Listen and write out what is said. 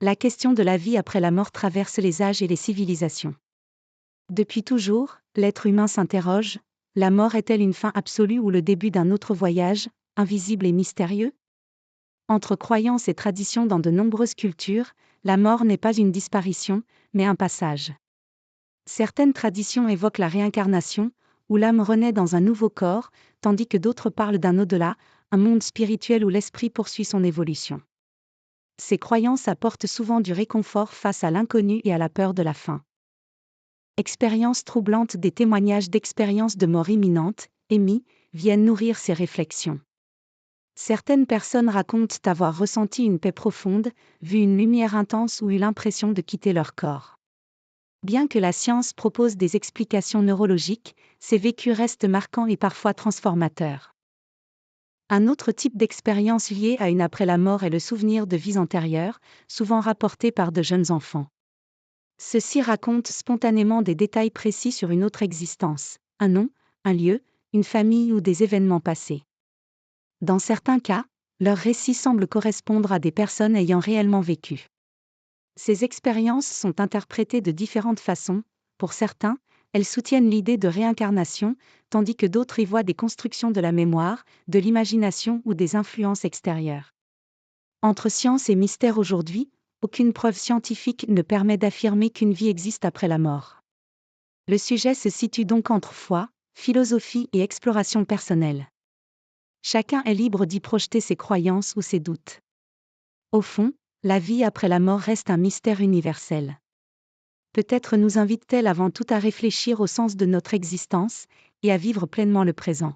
La question de la vie après la mort traverse les âges et les civilisations. Depuis toujours, l'être humain s'interroge, la mort est-elle une fin absolue ou le début d'un autre voyage, invisible et mystérieux ? Entre croyances et traditions dans de nombreuses cultures, la mort n'est pas une disparition, mais un passage. Certaines traditions évoquent la réincarnation, où l'âme renaît dans un nouveau corps, tandis que d'autres parlent d'un au-delà, un monde spirituel où l'esprit poursuit son évolution. Ces croyances apportent souvent du réconfort face à l'inconnu et à la peur de la fin. Expériences troublantes. Des témoignages d'expériences de mort imminente, EMI, viennent nourrir ces réflexions. Certaines personnes racontent avoir ressenti une paix profonde, vu une lumière intense ou eu l'impression de quitter leur corps. Bien que la science propose des explications neurologiques, ces vécus restent marquants et parfois transformateurs. Un autre type d'expérience liée à une après la mort est le souvenir de vies antérieures, souvent rapporté par de jeunes enfants. Ceux-ci racontent spontanément des détails précis sur une autre existence, un nom, un lieu, une famille ou des événements passés. Dans certains cas, leurs récits semblent correspondre à des personnes ayant réellement vécu. Ces expériences sont interprétées de différentes façons. Pour certains, elles soutiennent l'idée de réincarnation, tandis que d'autres y voient des constructions de la mémoire, de l'imagination ou des influences extérieures. Entre science et mystère aujourd'hui, aucune preuve scientifique ne permet d'affirmer qu'une vie existe après la mort. Le sujet se situe donc entre foi, philosophie et exploration personnelle. Chacun est libre d'y projeter ses croyances ou ses doutes. Au fond, la vie après la mort reste un mystère universel. Peut-être nous invite-t-elle avant tout à réfléchir au sens de notre existence, et à vivre pleinement le présent.